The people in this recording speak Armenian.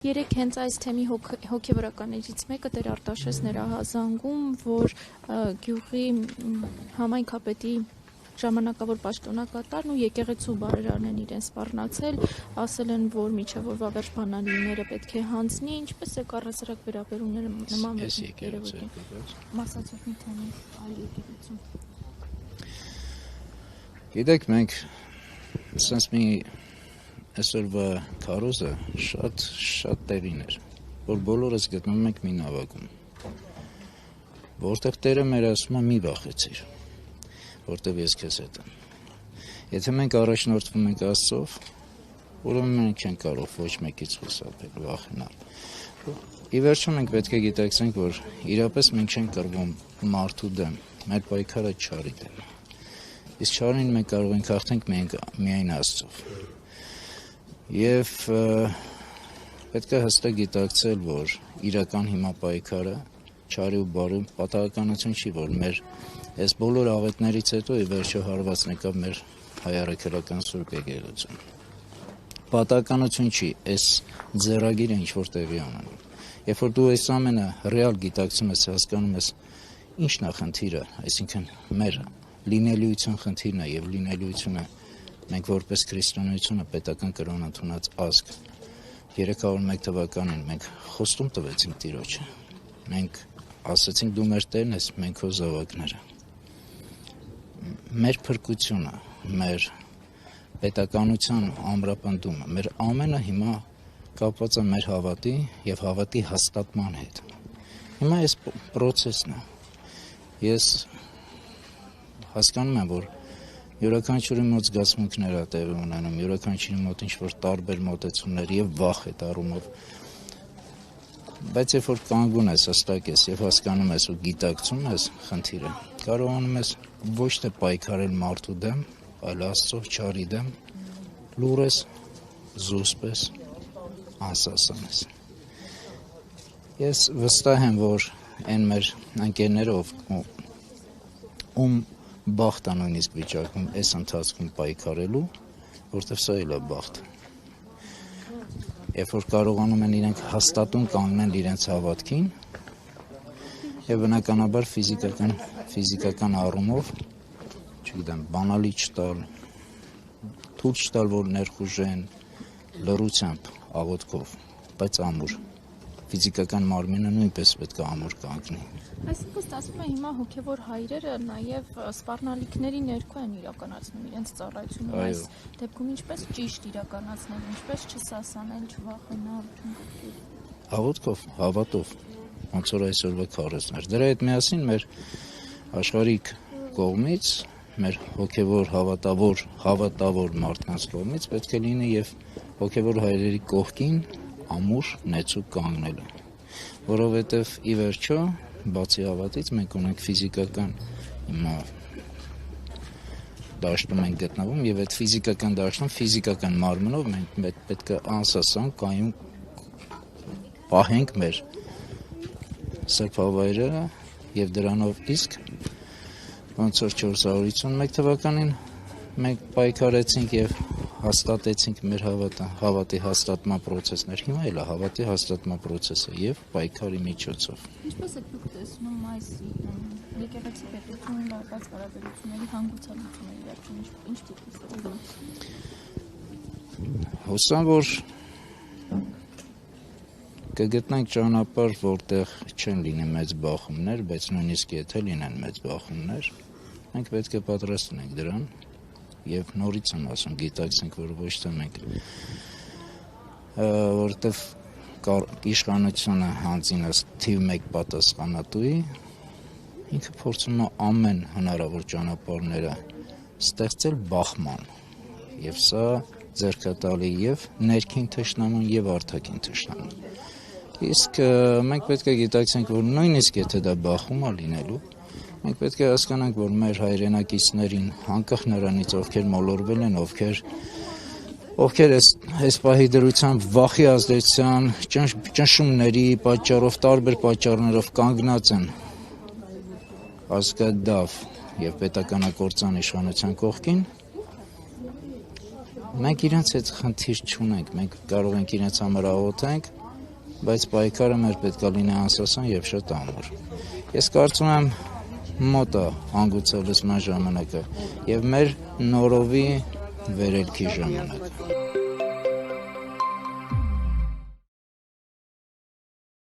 Երեք հենց այս թեմի հոգևորականներից մեկը Տեր Արտաշես նրա հազանգում, որ գյուղի համայնքապետի ժամանակավոր պաշտոնակատարն ու եկեղեցու բարերարն են իրեն սպառնացել, ասել են, որ միջև օրվա վերջ բանալիները պետք է հանձնի, ինչպես է առհասարակ վերաբերումները նման երևույթին։ Մասացող մի թեմի այլ եկեղեցու։ Գիտեք, մենք սենց մի այսօրվա քարոզը շատ տեղին էր, որ բոլորս գտնում ենք մի նավակում, որտեղ Տերը մեր ասում է մի վախեցիր, որտեղ ես քեզ հետ եմ։ Եթե մենք առաջնորդվում ենք Աստծով, ուրեմն մենք չենք կարող ոչ մեկից խուսափել, վախենալ։ Ի վերջո մենք պետք է գիտակցենք, որ իրապես մենք չենք կռվում մարդու դեմ, մեր պայքարը չարի դեմ։ Իսկ չարին մենք կարող ենք հաղթենք միայն Աստծով։ Եվ պետք է հստակ գիտակցել, որ իրական հիմա պայքարը չարի ու բարի պատահականություն չի, որ մեր այս բոլոր աղետներից հետո ի վերջո հարվածն եկավ մեր հայ առաքելական Սուրբ Եկեղեցուն։ Պատահականություն չի, այս ձեռագիրը ինչ-որ տեղի ունենում։ Երբ որ դու այս ամենը ռեալ գիտակցում ես, հասկանում ես ինչն է խնդիրը, այսինքն մեր լինելիության խնդիրն է եւ լինելիությունը մենք որպես քրիստոնեությունը պետական կրոն ընդունած ազգ 301 թվականին մենք խոստում տվեցինք Տիրոջը։ Մենք ասացինք դու մեր Տերն ես, մենք քո զավակները։ Մեր փրկությունը, մեր պետականության ամրապնդումը, մեր ամենը հիմա կապված է մեր հավատի եւ հավատի հաստատման հետ։ Հիմա այս process-ն է։ Ես հասկանում եմ, որ յուրաքանչյուրի մոտ զգացմունքներ է տեղի ունենում, յուրաքանչյուրի մոտ ինչ-որ տարբեր մոտեցումներ եւ վախ այդ առումով։ Բայց երբ որ կանգուն ես, հստակ ես եւ հասկանում ես ու գիտակցում ես խնդիրը, կարողանում ես ոչ թե պայքարել մարդու դեմ, այլ Աստծո չարի դեմ, լուր ես, զուսպ ես, անսասան ես։ Ես վստահ եմ, որ այն մեր ընկերներով ում բախտ է նույնիսկ վիճակում այս ընթացքում պայքարելու, որտեղ սա էլ է բախտ։ Երբ որ կարողանում են իրենք հաստատուն կանգնել իրենց հավատքին եւ բնականաբար ֆիզիկական առումով, չգիտեմ, բանալի չտալ, թույլ չտալ, որ ներխուժեն լռությամբ, աղոթքով, բայց ամուր։ Ֆիզիկական մարմինը նույնպես պետք է ամուր կանգնի։ Այսինքն ստացվում է հիմա հոգևոր հայրերը նաև սպառնալիքների ներքո են իրականացնում իրենց ծառայությունը, այս դեպքում ինչպես ճիշտ իրականացնել, ինչպես չսասանել, չվախենալ, աղոթքով, հավատով, ոնց որ այսօրվա քարոզներ։ Դրա հետ միասին մեր աշխարհիկ կողմից, մեր հոգևոր հավատավոր մարդկանց կողմից պետք է լինի եւ հոգևոր հայրերի կողքին ամուր նեցուկ կանգնելը, որովհետև ի վերջո, բացի հավատից, մենք ունենք ֆիզիկական հիմա դաշտում ենք գտնվում եւ այդ ֆիզիկական դաշտում, ֆիզիկական մարմնով մենք պետք է անսասան կայուն պահենք մեր սրբավայրերը եւ դրանով իսկ ոնց որ 451 թվականին մենք պայքարեցինք եւ հաստատեցինք մեր հավատի հաստատման process-ներ, հիմա էլ է հավատի հաստատման process-ը եւ պայքարի միջոցով։ Ինչպես եք դուք տեսնում այս եկեղեցի պետությունի լարված հարաբերությունների հանգուցալուծումը վերջին ինչ տիպի։ Հուսամ, որ կգտնենք ճանապարհ, որտեղ չեն լինի մեծ բախումներ, բայց նույնիսկ եթե լինեն մեծ բախումներ, մենք պետք է պատրաստենք դրան։ Եվ նորից եմ ասում, գիտակցենք, որ ոչ թե մենք, որտեվ իշխանությունը հանձինս թիվ 1 պատասխանատուի, ինքը փորձում է ամեն հնարավոր ճանապարհները ստեղծել բախման, եւ սա ձեռքատալի եւ ներքին թշնամուն եւ արտաքին թշնամուն։ Իսկ մենք պետք է գիտակցենք, որ նույնիսկ եթե դա բախում է լինելու, մենք պետք է հասկանանք, որ մեր հայրենակիցներին, անկախ նրանից, ովքեր մոլորվել են, ովքեր այս պահի դրությամբ վախի ազդեցության, ճնշումների պատճառով, տարբեր պատճառներով կանգնած են ազգադավ եւ պետականակործան իշխանության կողքին, մենք իրենց հետ խնդիր չունենք, մենք կարող ենք իրենց համար աղոթենք բայց պայքարը մեր պետք է լինի անսասան եւ շատ ամուր։ Ես կարծում եմ մոտ է հանգուցալուծման ժամանակը եւ մեր նորովի վերելքի ժամանակը։